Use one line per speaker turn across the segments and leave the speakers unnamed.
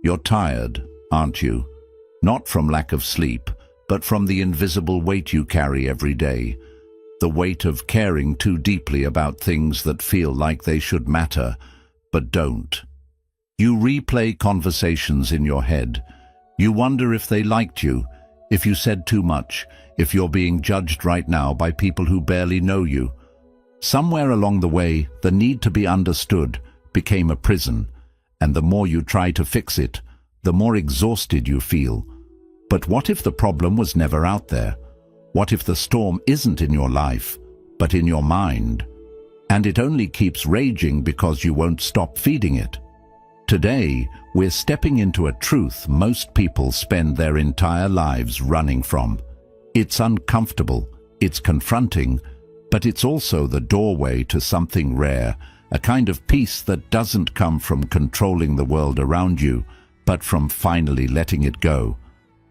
You're tired, aren't you? Not from lack of sleep, but from the invisible weight you carry every day. The weight of caring too deeply about things that feel like they should matter, but don't. You replay conversations in your head. You wonder if they liked you, if you said too much, if you're being judged right now by people who barely know you. Somewhere along the way, the need to be understood became a prison, and the more you try to fix it, the more exhausted you feel. But what if the problem was never out there? What if the storm isn't in your life, but in your mind? And it only keeps raging because you won't stop feeding it. Today, we're stepping into a truth most people spend their entire lives running from. It's uncomfortable, it's confronting, but it's also the doorway to something rare, a kind of peace that doesn't come from controlling the world around you, but from finally letting it go.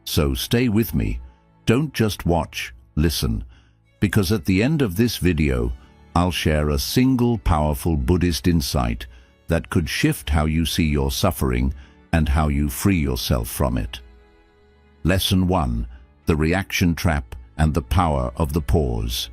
So stay with me. Don't just watch, listen, because at the end of this video, I'll share a single powerful Buddhist insight that could shift how you see your suffering and how you free yourself from it. Lesson 1. The reaction trap and the power of the pause.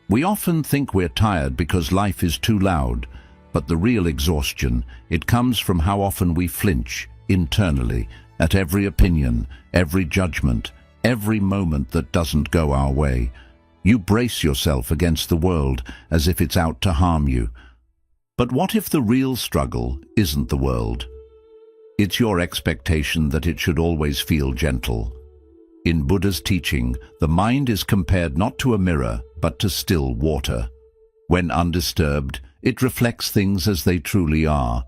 We often think we're tired because life is too loud, but the real exhaustion, it comes from how often we flinch internally at every opinion, every judgment, every moment that doesn't go our way. You brace yourself against the world as if it's out to harm you. But what if the real struggle isn't the world? It's your expectation that it should always feel gentle. In Buddha's teaching, the mind is compared not to a mirror, but to still water. When undisturbed, it reflects things as they truly are.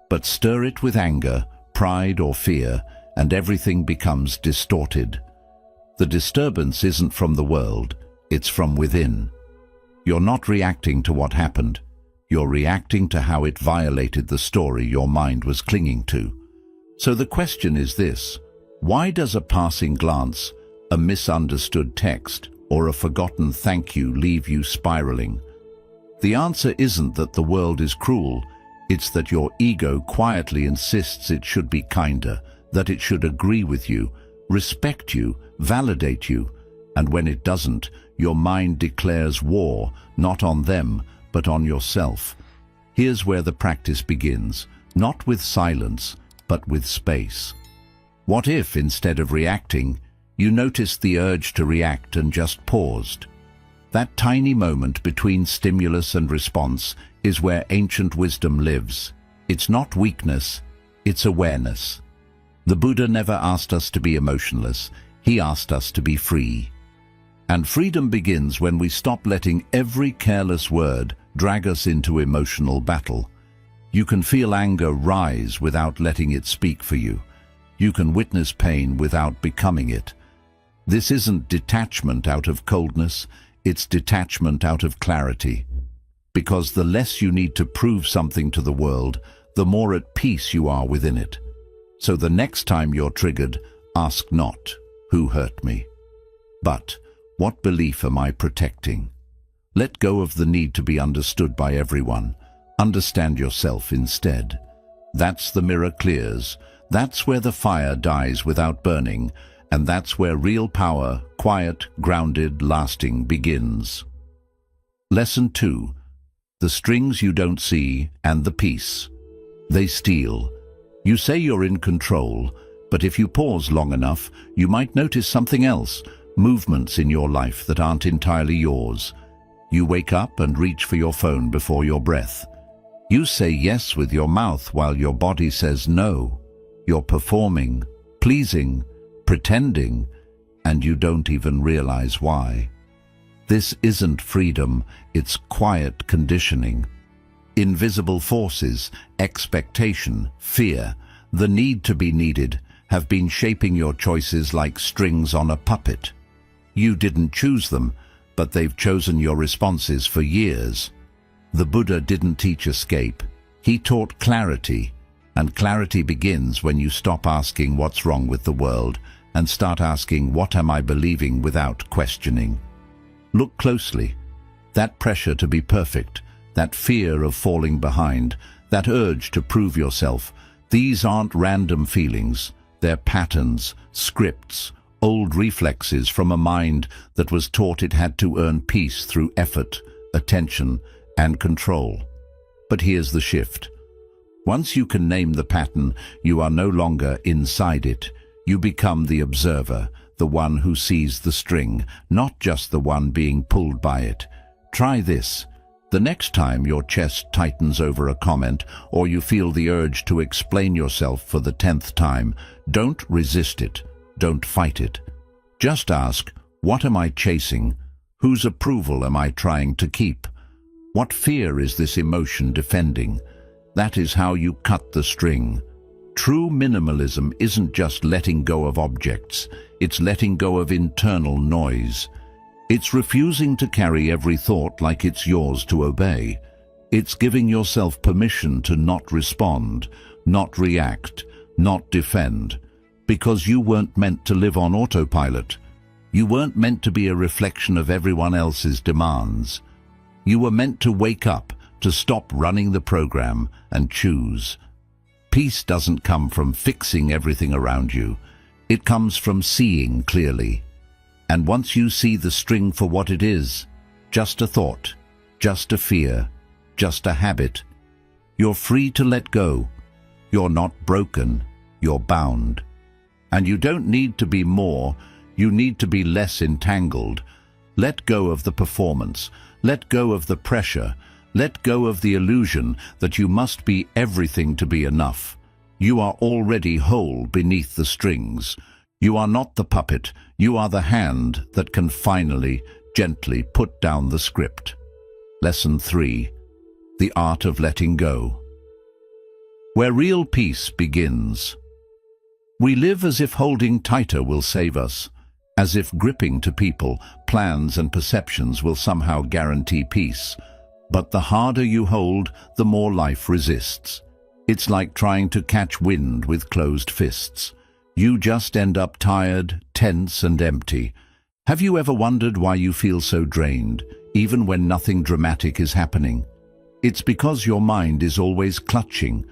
But stir it with anger, pride or fear, and everything becomes distorted. The disturbance isn't from the world, it's from within. You're not reacting to what happened. You're reacting to how it violated the story your mind was clinging to. So the question is this: why does a passing glance, a misunderstood text, or a forgotten thank you leave you spiraling? The answer isn't that the world is cruel, it's that your ego quietly insists it should be kinder, that it should agree with you, respect you, validate you, and when it doesn't, your mind declares war, not on them, but on yourself. Here's where the practice begins, not with silence, but with space. What if, instead of reacting, you noticed the urge to react and just paused? That tiny moment between stimulus and response is where ancient wisdom lives. It's not weakness, it's awareness. The Buddha never asked us to be emotionless, he asked us to be free. And freedom begins when we stop letting every careless word drag us into emotional battle. You can feel anger rise without letting it speak for you. You can witness pain without becoming it. This isn't detachment out of coldness, it's detachment out of clarity. Because the less you need to prove something to the world, the more at peace you are within it. So the next time you're triggered, ask not, who hurt me? But, what belief am I protecting? Let go of the need to be understood by everyone. Understand yourself instead. That's the mirror clears. That's where the fire dies without burning. And that's where real power, quiet, grounded, lasting, begins. Lesson 2. The strings you don't see and the peace. They steal. You say you're in control, but if you pause long enough, you might notice something else, movements in your life that aren't entirely yours. You wake up and reach for your phone before your breath. You say yes with your mouth while your body says no. You're performing, pleasing, pretending, and you don't even realize why. This isn't freedom, it's quiet conditioning. Invisible forces, expectation, fear, the need to be needed, have been shaping your choices like strings on a puppet. You didn't choose them, but they've chosen your responses for years. The Buddha didn't teach escape, he taught clarity, and clarity begins when you stop asking what's wrong with the world and start asking what am I believing without questioning. Look closely. That pressure to be perfect, that fear of falling behind, that urge to prove yourself, These aren't random feelings, they're patterns, scripts, old reflexes from a mind that was taught it had to earn peace through effort, attention, and control. But here's the shift. Once you can name the pattern, you are no longer inside it. You become the observer, the one who sees the string, not just the one being pulled by it. Try this. The next time your chest tightens over a comment, or you feel the urge to explain yourself for the 10th time, don't resist it. Don't fight it. Just ask, what am I chasing? Whose approval am I trying to keep? What fear is this emotion defending? That is how you cut the string. True minimalism isn't just letting go of objects, it's letting go of internal noise. It's refusing to carry every thought like it's yours to obey. It's giving yourself permission to not respond, not react, not defend, because you weren't meant to live on autopilot. You weren't meant to be a reflection of everyone else's demands. You were meant to wake up, to stop running the program and choose. Peace doesn't come from fixing everything around you. It comes from seeing clearly. And once you see the string for what it is, just a thought, just a fear, just a habit, you're free to let go. You're not broken, you're bound. And you don't need to be more, you need to be less entangled. Let go of the performance, let go of the pressure, let go of the illusion that you must be everything to be enough. You are already whole beneath the strings. You are not the puppet, you are the hand that can finally, gently put down the script. Lesson 3. The art of letting go. Where real peace begins. We live as if holding tighter will save us, as if gripping to people, plans and perceptions will somehow guarantee peace. But the harder you hold, the more life resists. It's like trying to catch wind with closed fists. You just end up tired, tense and empty. Have you ever wondered why you feel so drained, even when nothing dramatic is happening? It's because your mind is always clutching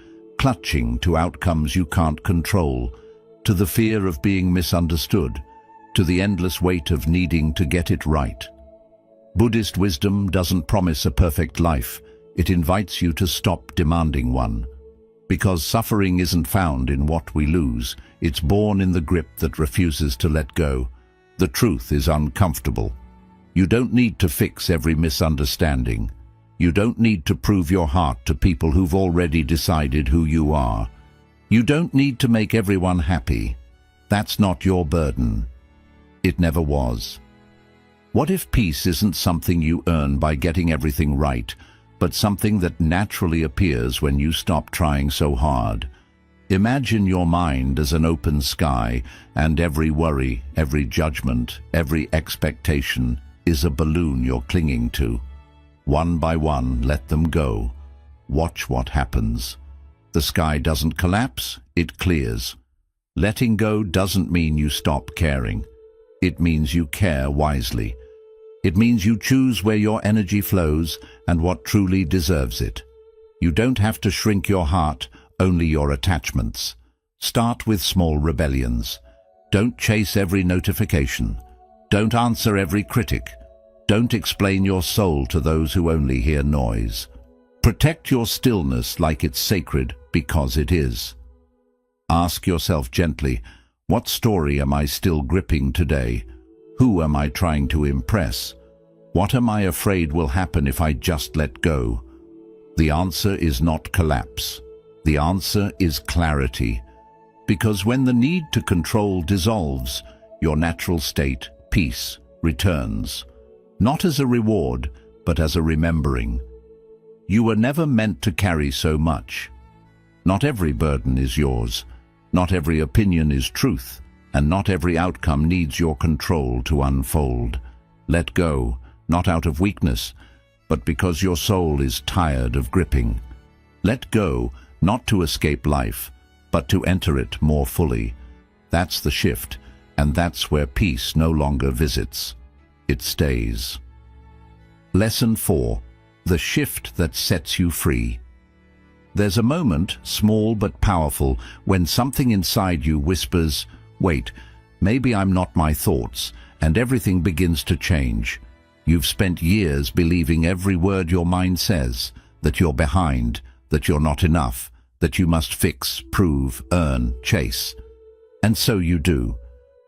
to outcomes you can't control, to the fear of being misunderstood, to the endless weight of needing to get it right. Buddhist wisdom doesn't promise a perfect life. It invites you to stop demanding one. Because suffering isn't found in what we lose, it's born in the grip that refuses to let go. The truth is uncomfortable. You don't need to fix every misunderstanding. You don't need to prove your heart to people who've already decided who you are. You don't need to make everyone happy. That's not your burden. It never was. What if peace isn't something you earn by getting everything right, but something that naturally appears when you stop trying so hard? Imagine your mind as an open sky, and every worry, every judgment, every expectation is a balloon you're clinging to. One by one, let them go. Watch what happens. The sky doesn't collapse, it clears. Letting go doesn't mean you stop caring. It means you care wisely. It means you choose where your energy flows and what truly deserves it. You don't have to shrink your heart, only your attachments. Start with small rebellions. Don't chase every notification. Don't answer every critic. Don't explain your soul to those who only hear noise. Protect your stillness like it's sacred, because it is. Ask yourself gently, what story am I still gripping today? Who am I trying to impress? What am I afraid will happen if I just let go? The answer is not collapse. The answer is clarity. Because when the need to control dissolves, your natural state, peace, returns. Not as a reward, but as a remembering. You were never meant to carry so much. Not every burden is yours. Not every opinion is truth. And not every outcome needs your control to unfold. Let go, not out of weakness, but because your soul is tired of gripping. Let go, not to escape life, but to enter it more fully. That's the shift, and that's where peace no longer visits. It stays. Lesson 4. The shift that sets you free. There's a moment, small but powerful, when something inside you whispers, "Wait, maybe I'm not my thoughts," and everything begins to change. You've spent years believing every word your mind says, that you're behind, that you're not enough, that you must fix, prove, earn, chase. And so you do.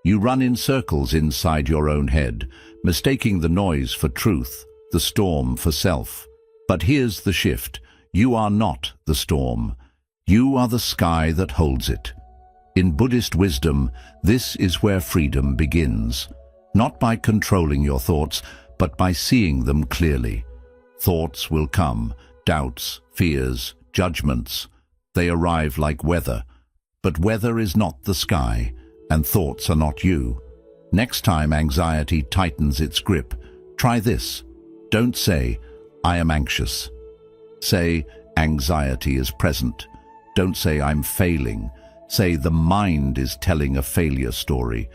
You run in circles inside your own head, mistaking the noise for truth, the storm for self. But here's the shift. You are not the storm. You are the sky that holds it. In Buddhist wisdom, this is where freedom begins. Not by controlling your thoughts, but by seeing them clearly. Thoughts will come, doubts, fears, judgments. They arrive like weather. But weather is not the sky, and thoughts are not you. Next time anxiety tightens its grip, try this. Don't say, "I am anxious." Say, "Anxiety is present." Don't say, "I'm failing." Say, "The mind is telling a failure story."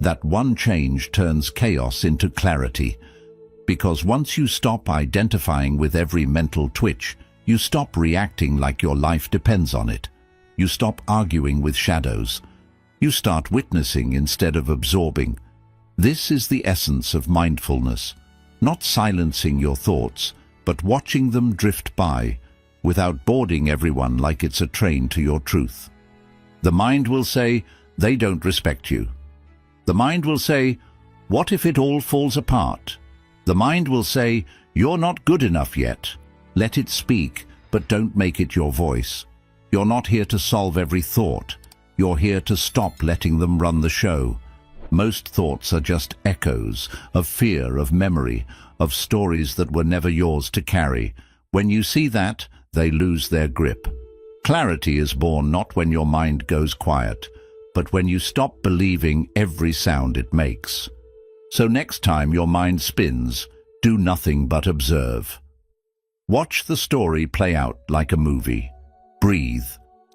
That one change turns chaos into clarity. Because once you stop identifying with every mental twitch, you stop reacting like your life depends on it. You stop arguing with shadows. You start witnessing instead of absorbing. This is the essence of mindfulness. Not silencing your thoughts, but watching them drift by, without boarding everyone like it's a train to your truth. The mind will say, "They don't respect you." The mind will say, "What if it all falls apart?" The mind will say, "You're not good enough yet." Let it speak, but don't make it your voice. You're not here to solve every thought. You're here to stop letting them run the show. Most thoughts are just echoes of fear, of memory, of stories that were never yours to carry. When you see that, they lose their grip. Clarity is born not when your mind goes quiet, but when you stop believing every sound it makes. So next time your mind spins, do nothing but observe. Watch the story play out like a movie. Breathe,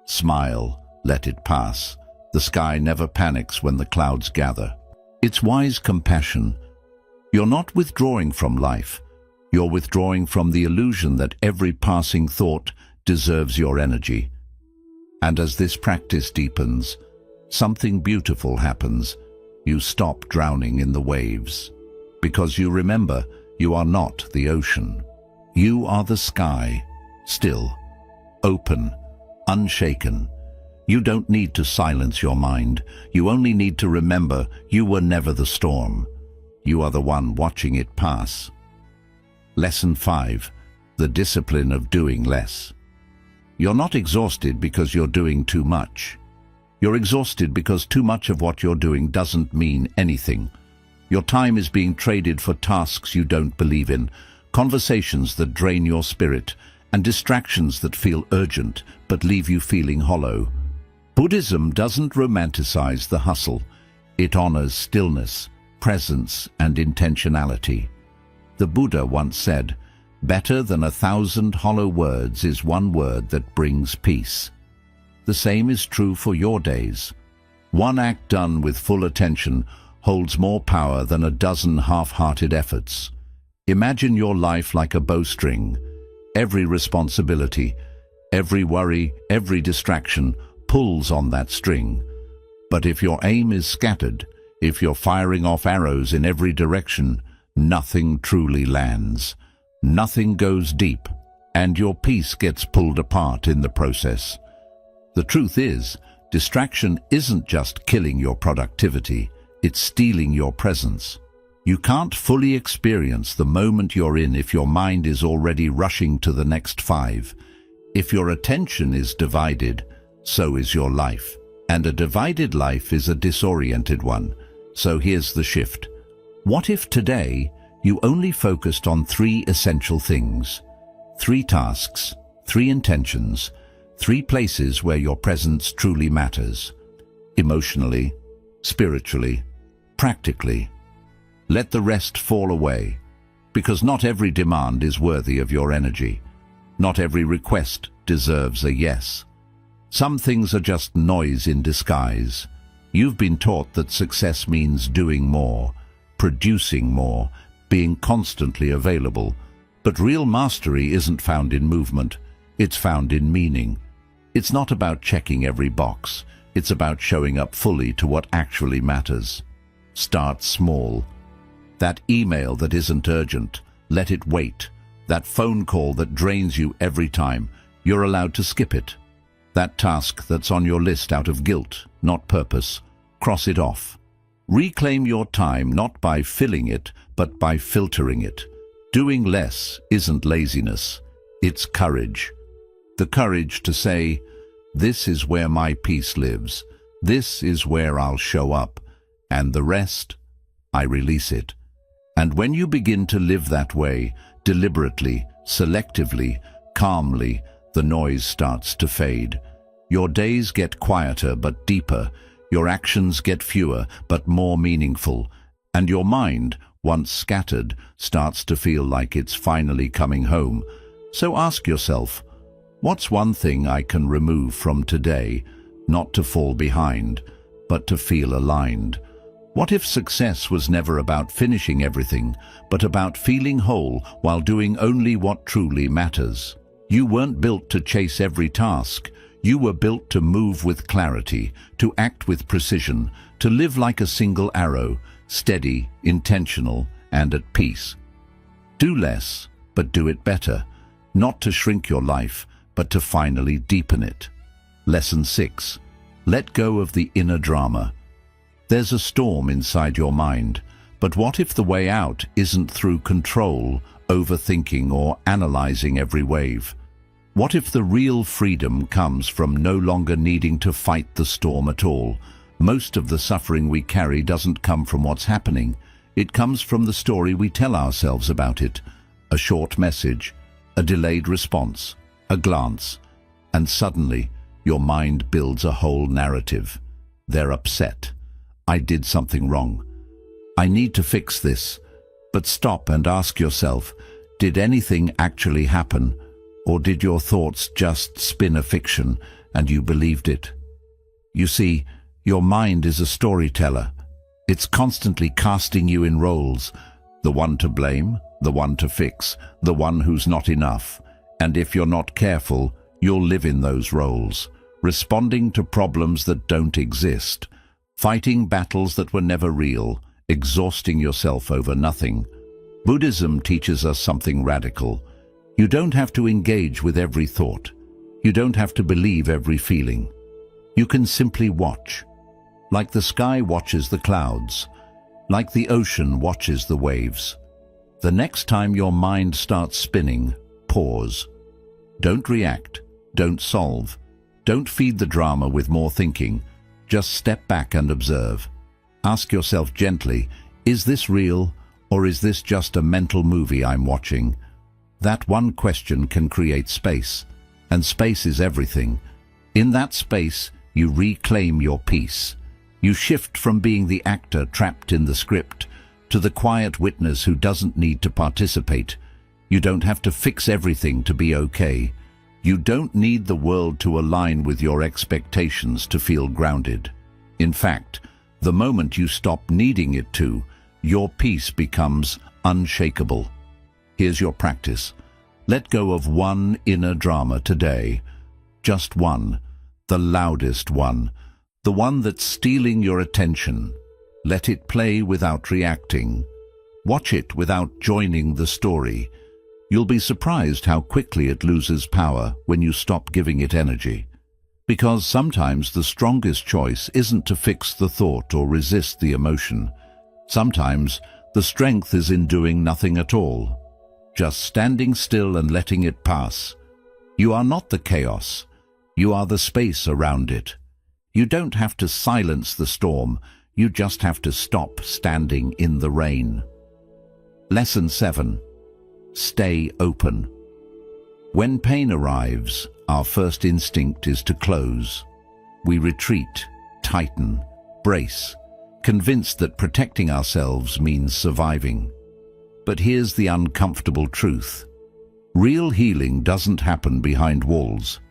smile, let it pass. The sky never panics when the clouds gather. It's wise compassion. You're not withdrawing from life. You're withdrawing from the illusion that every passing thought deserves your energy. And as this practice deepens, something beautiful happens. You stop drowning in the waves. Because you remember, you are not the ocean. You are the sky, still, open, unshaken. You don't need to silence your mind. You only need to remember you were never the storm. You are the one watching it pass. Lesson 5. The discipline of doing less. You're not exhausted because you're doing too much. You're exhausted because too much of what you're doing doesn't mean anything. Your time is being traded for tasks you don't believe in, conversations that drain your spirit, and distractions that feel urgent but leave you feeling hollow. Buddhism doesn't romanticize the hustle. It honors stillness, presence, and intentionality. The Buddha once said, "Better than 1,000 hollow words is one word that brings peace." The same is true for your days. One act done with full attention holds more power than a dozen half-hearted efforts. Imagine your life like a bowstring. Every responsibility, every worry, every distraction pulls on that string. But if your aim is scattered, if you're firing off arrows in every direction, nothing truly lands. Nothing goes deep, and your peace gets pulled apart in the process. The truth is, distraction isn't just killing your productivity, it's stealing your presence. You can't fully experience the moment you're in if your mind is already rushing to the next 5. If your attention is divided, so is your life. And a divided life is a disoriented one. So here's the shift. What if today you only focused on 3 essential things? 3 tasks, 3 intentions, 3 places where your presence truly matters. Emotionally, spiritually, practically. Let the rest fall away, because not every demand is worthy of your energy. Not every request deserves a yes. Some things are just noise in disguise. You've been taught that success means doing more, producing more, being constantly available. But real mastery isn't found in movement. It's found in meaning. It's not about checking every box. It's about showing up fully to what actually matters. Start small. That email that isn't urgent, let it wait. That phone call that drains you every time, you're allowed to skip it. That task that's on your list out of guilt, not purpose, cross it off. Reclaim your time not by filling it, but by filtering it. Doing less isn't laziness, it's courage. The courage to say, this is where my peace lives, this is where I'll show up, and the rest, I release it. And when you begin to live that way, deliberately, selectively, calmly, the noise starts to fade. Your days get quieter but deeper, your actions get fewer but more meaningful, and your mind, once scattered, starts to feel like it's finally coming home. So ask yourself, what's one thing I can remove from today, not to fall behind, but to feel aligned? What if success was never about finishing everything, but about feeling whole while doing only what truly matters? You weren't built to chase every task. You were built to move with clarity, to act with precision, to live like a single arrow, steady, intentional, and at peace. Do less, but do it better. Not to shrink your life, but to finally deepen it. Lesson 6. Let go of the inner drama. There's a storm inside your mind, but what if the way out isn't through control, overthinking, or analyzing every wave? What if the real freedom comes from no longer needing to fight the storm at all? Most of the suffering we carry doesn't come from what's happening. It comes from the story we tell ourselves about it. A short message, a delayed response, a glance, and suddenly your mind builds a whole narrative. They're upset. I did something wrong. I need to fix this. But stop and ask yourself, did anything actually happen? Or did your thoughts just spin a fiction and you believed it? You see, your mind is a storyteller. It's constantly casting you in roles. The one to blame, the one to fix, the one who's not enough. And if you're not careful, you'll live in those roles, responding to problems that don't exist, fighting battles that were never real, exhausting yourself over nothing. Buddhism teaches us something radical. You don't have to engage with every thought. You don't have to believe every feeling. You can simply watch, like the sky watches the clouds, like the ocean watches the waves. The next time your mind starts spinning, pause. Don't react, don't solve, don't feed the drama with more thinking. Just step back and observe. Ask yourself gently, is this real, or is this just a mental movie I'm watching? That one question can create space, and space is everything. In that space, you reclaim your peace. You shift from being the actor trapped in the script to the quiet witness who doesn't need to participate. You don't have to fix everything to be okay. You don't need the world to align with your expectations to feel grounded. In fact, the moment you stop needing it to, your peace becomes unshakable. Here's your practice. Let go of one inner drama today. Just one, the loudest one, the one that's stealing your attention. Let it play without reacting. Watch it without joining the story. You'll be surprised how quickly it loses power when you stop giving it energy. Because sometimes the strongest choice isn't to fix the thought or resist the emotion. Sometimes the strength is in doing nothing at all, just standing still and letting it pass. You are not the chaos. You are the space around it. You don't have to silence the storm. You just have to stop standing in the rain. Lesson 7. Stay open. When pain arrives, our first instinct is to close. We retreat, tighten, brace, convinced that protecting ourselves means surviving. But here's the uncomfortable truth. Real healing doesn't happen behind walls.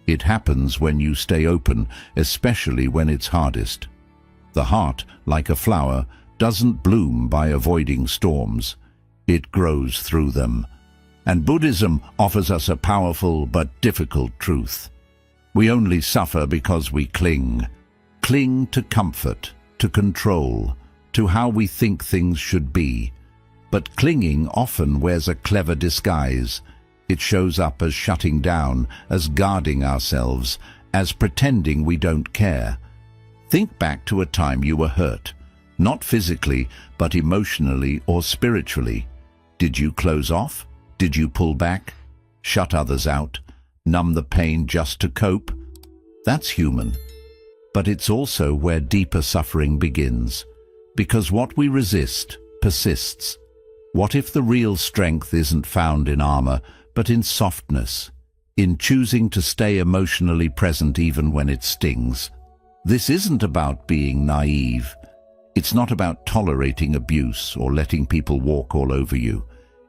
It happens when you stay open, especially when it's hardest. The heart, like a flower, doesn't bloom by avoiding storms. It grows through them. And Buddhism offers us a powerful but difficult truth. We only suffer because we cling. Cling to comfort, to control, to how we think things should be. But clinging often wears a clever disguise. It shows up as shutting down, as guarding ourselves, as pretending we don't care. Think back to a time you were hurt, not physically, but emotionally or spiritually. Did you close off? Did you pull back? Shut others out? Numb the pain just to cope? That's human. But it's also where deeper suffering begins. Because what we resist persists. What if the real strength isn't found in armor, but in softness, in choosing to stay emotionally present even when it stings? This isn't about being naive. It's not about tolerating abuse or letting people walk all over you.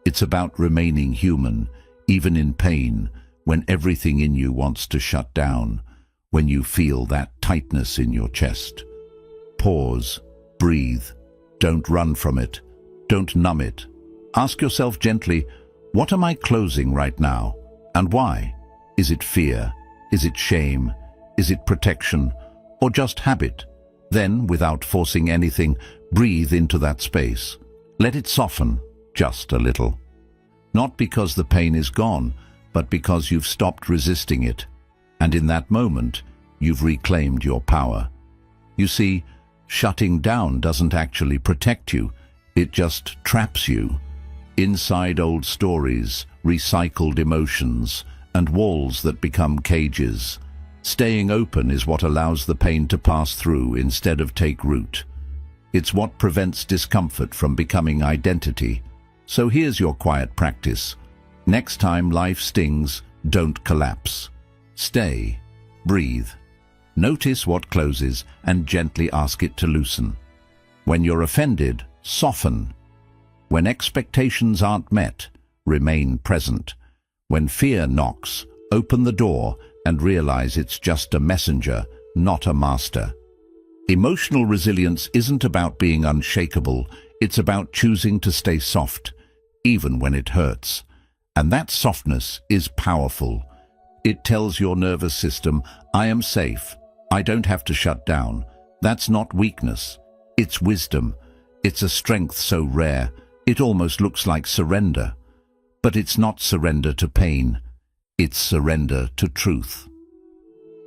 It's about remaining human, even in pain, when everything in you wants to shut down, when you feel that tightness in your chest. Pause, breathe, don't run from it, don't numb it. Ask yourself gently, what am I closing right now, and why? Is it fear? Is it shame? Is it protection? Or just habit? Then, without forcing anything, breathe into that space. Let it soften, just a little. Not because the pain is gone, but because you've stopped resisting it. And in that moment, you've reclaimed your power. You see, shutting down doesn't actually protect you, it just traps you. Inside old stories, recycled emotions, and walls that become cages. Staying open is what allows the pain to pass through instead of take root. It's what prevents discomfort from becoming identity. So here's your quiet practice. Next time life stings, don't collapse. Stay, breathe. Notice what closes and gently ask it to loosen. When you're offended, soften. When expectations aren't met, remain present. When fear knocks, open the door and realize it's just a messenger, not a master. Emotional resilience isn't about being unshakable, it's about choosing to stay soft, even when it hurts. And that softness is powerful. It tells your nervous system, I am safe, I don't have to shut down. That's not weakness, it's wisdom. It's a strength so rare, it almost looks like surrender. But it's not surrender to pain, it's surrender to truth.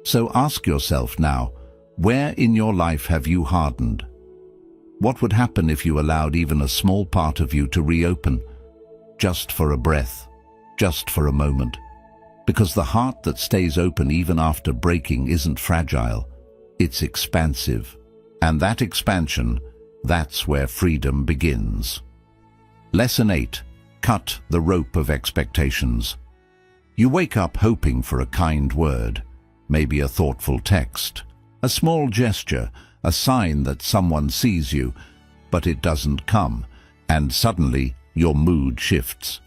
So ask yourself now, where in your life have you hardened? What would happen if you allowed even a small part of you to reopen? Just for a breath, just for a moment. Because the heart that stays open even after breaking isn't fragile, it's expansive. And that expansion, that's where freedom begins. Lesson 8. Cut the rope of expectations. You wake up hoping for a kind word, maybe a thoughtful text, a small gesture, a sign that someone sees you, but it doesn't come, and suddenly your mood shifts.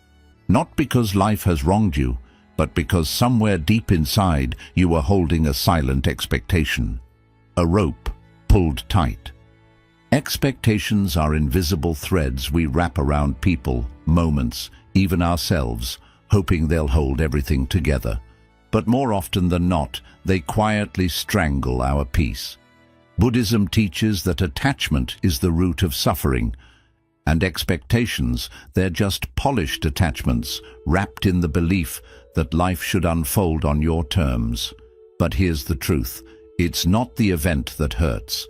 Not because life has wronged you, but because somewhere deep inside you are holding a silent expectation, a rope pulled tight. Expectations are invisible threads we wrap around people, moments, even ourselves, hoping they'll hold everything together. But more often than not, they quietly strangle our peace. Buddhism teaches that attachment is the root of suffering, and expectations, they're just polished attachments, wrapped in the belief that life should unfold on your terms. But here's the truth, it's not the event that hurts.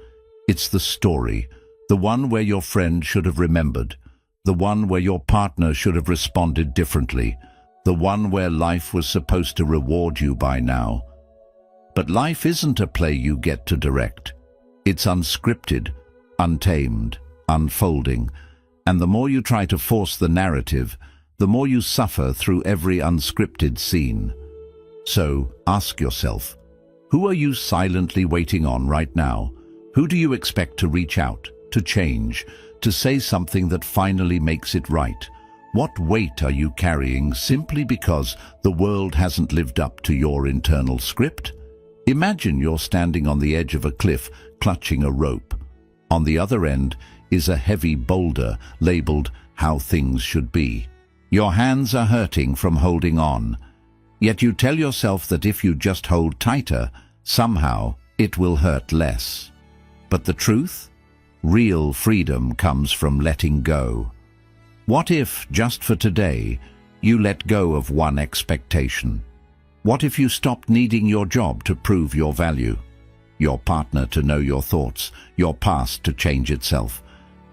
It's the story, the one where your friend should have remembered, the one where your partner should have responded differently, the one where life was supposed to reward you by now. But life isn't a play you get to direct. It's unscripted, untamed, unfolding, and the more you try to force the narrative, the more you suffer through every unscripted scene. So ask yourself, who are you silently waiting on right now? Who do you expect to reach out, to change, to say something that finally makes it right? What weight are you carrying simply because the world hasn't lived up to your internal script? Imagine you're standing on the edge of a cliff, clutching a rope. On the other end is a heavy boulder labeled "How Things Should Be." Your hands are hurting from holding on, yet you tell yourself that if you just hold tighter, somehow it will hurt less. But the truth? Real freedom comes from letting go. What if, just for today, you let go of one expectation? What if you stopped needing your job to prove your value, your partner to know your thoughts, your past to change itself?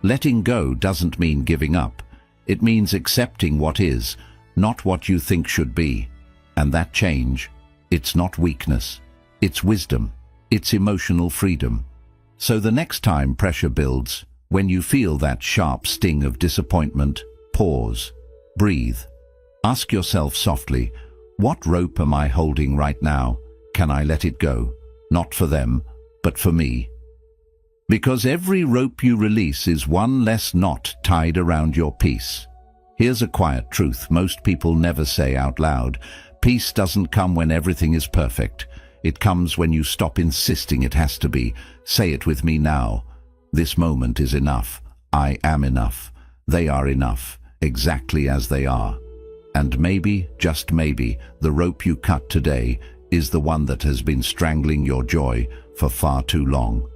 Letting go doesn't mean giving up. It means accepting what is, not what you think should be. And that change, it's not weakness, it's wisdom, it's emotional freedom. So the next time pressure builds, when you feel that sharp sting of disappointment, pause, breathe. Ask yourself softly, what rope am I holding right now? Can I let it go? Not for them, but for me. Because every rope you release is one less knot tied around your peace. Here's a quiet truth most people never say out loud. Peace doesn't come when everything is perfect. It comes when you stop insisting it has to be. Say it with me now. This moment is enough. I am enough. They are enough, exactly as they are. And maybe, just maybe, the rope you cut today is the one that has been strangling your joy for far too long.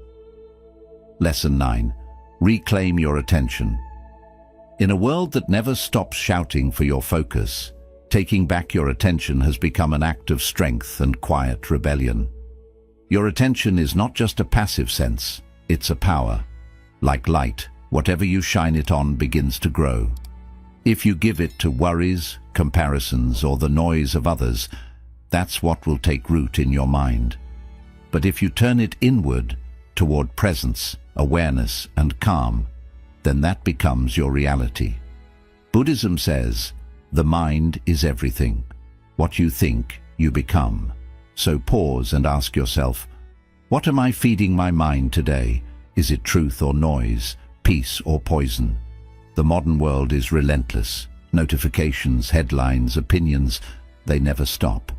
Lesson 9. Reclaim your attention. In a world that never stops shouting for your focus, taking back your attention has become an act of strength and quiet rebellion. Your attention is not just a passive sense, it's a power. Like light, whatever you shine it on begins to grow. If you give it to worries, comparisons, or the noise of others, that's what will take root in your mind. But if you turn it inward, toward presence, awareness, and calm, then that becomes your reality. Buddhism says, the mind is everything. What you think, you become. So pause and ask yourself, what am I feeding my mind today? Is it truth or noise, peace or poison? The modern world is relentless. Notifications, headlines, opinions, they never stop.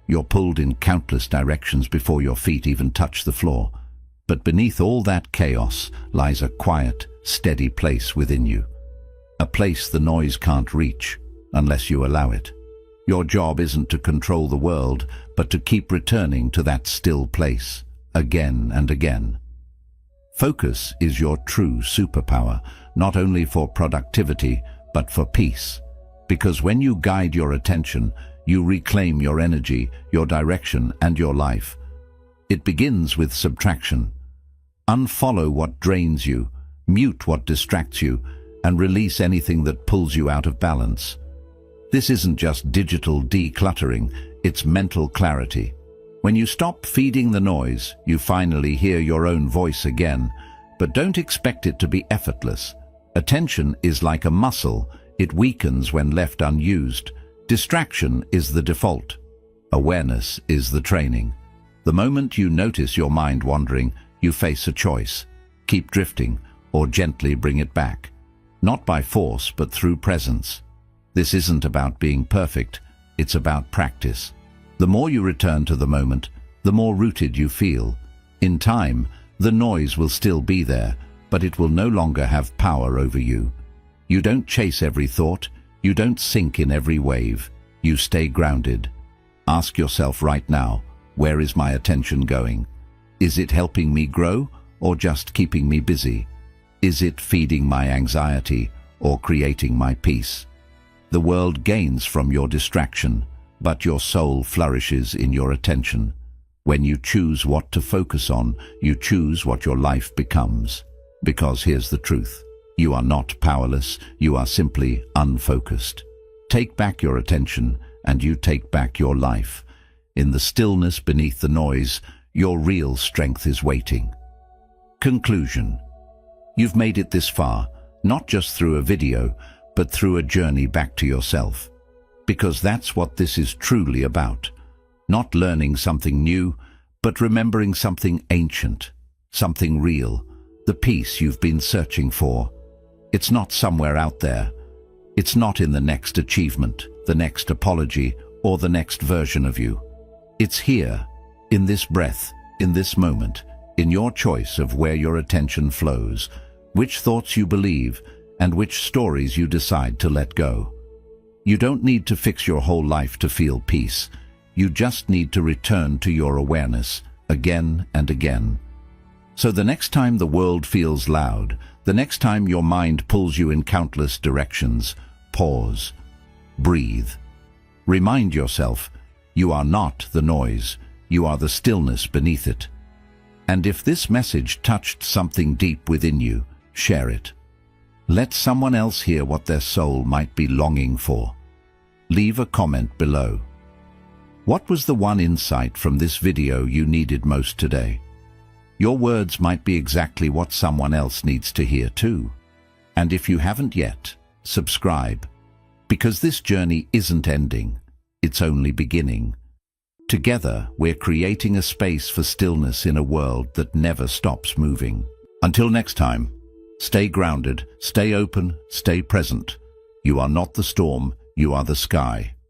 You're pulled in countless directions before your feet even touch the floor. But beneath all that chaos lies a quiet, steady place within you. A place the noise can't reach, unless you allow it. Your job isn't to control the world, but to keep returning to that still place, again and again. Focus is your true superpower, not only for productivity, but for peace. Because when you guide your attention, you reclaim your energy, your direction, and your life. It begins with subtraction. Unfollow what drains you, mute what distracts you, and release anything that pulls you out of balance. This isn't just digital decluttering, it's mental clarity. When you stop feeding the noise, you finally hear your own voice again, but don't expect it to be effortless. Attention is like a muscle, it weakens when left unused. Distraction is the default. Awareness is the training. The moment you notice your mind wandering, you face a choice. Keep drifting, or gently bring it back. Not by force, but through presence. This isn't about being perfect, it's about practice. The more you return to the moment, the more rooted you feel. In time, the noise will still be there, but it will no longer have power over you. You don't chase every thought, you don't sink in every wave. You stay grounded. Ask yourself right now, where is my attention going? Is it helping me grow, or just keeping me busy? Is it feeding my anxiety, or creating my peace? The world gains from your distraction, but your soul flourishes in your attention. When you choose what to focus on, you choose what your life becomes. Because here's the truth. You are not powerless, you are simply unfocused. Take back your attention, and you take back your life. In the stillness beneath the noise, your real strength is waiting. Conclusion. You've made it this far, not just through a video, but through a journey back to yourself. Because that's what this is truly about. Not learning something new, but remembering something ancient, something real, the peace you've been searching for. It's not somewhere out there. It's not in the next achievement, the next apology, or the next version of you. It's here, in this breath, in this moment, in your choice of where your attention flows, which thoughts you believe, and which stories you decide to let go. You don't need to fix your whole life to feel peace. You just need to return to your awareness again and again. So the next time the world feels loud, the next time your mind pulls you in countless directions, pause, breathe. Remind yourself, you are not the noise, you are the stillness beneath it. And if this message touched something deep within you, share it. Let someone else hear what their soul might be longing for. Leave a comment below. What was the one insight from this video you needed most today? Your words might be exactly what someone else needs to hear too. And if you haven't yet, subscribe. Because this journey isn't ending, it's only beginning. Together, we're creating a space for stillness in a world that never stops moving. Until next time, stay grounded, stay open, stay present. You are not the storm, you are the sky.